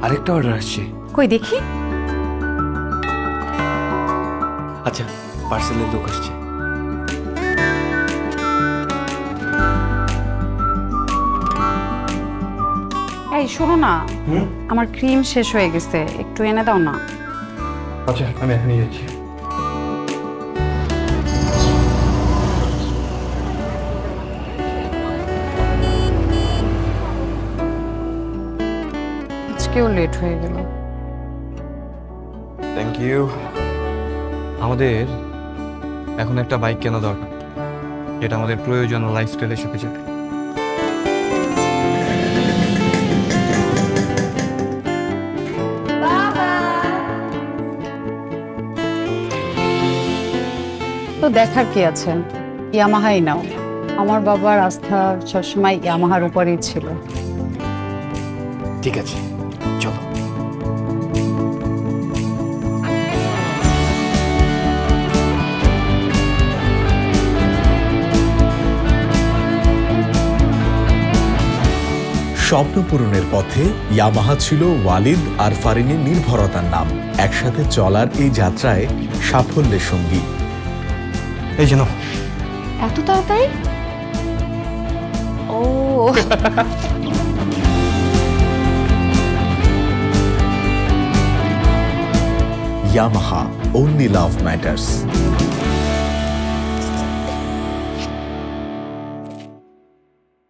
আরেকটা অর্ডার আসছে। কই দেখি। আচ্ছা, পার্সেলের লোক আসছে। এই শোনো না, আমার ক্রিম শেষ হয়ে গেছে, একটু এনে দাও না। আচ্ছা, আমি এখনই যাচ্ছি। আজকেও লেট হয়ে গেল। Thank you. আমাদের এখন একটা বাইক কেনা দরকার, যেটা আমাদের প্রয়োজন লাইফস্টাইলের সাথে যাবে। তো দেখার কি আছে, ইয়ামাহাই নাও। আমার বাবার আস্থা সবসময় ইয়ামাহার উপরেই ছিল। ঠিক আছে, চলো। স্বপ্ন পূরণের পথে ইয়ামাহা ছিল ওয়ালিদ আর ফারিনের নির্ভরতার নাম। একসাথে চলার এই যাত্রায় সাফল্যের সঙ্গী। এই যেন এত তাড়াতাড়ি? ও ইয়ামাহা, only love matters।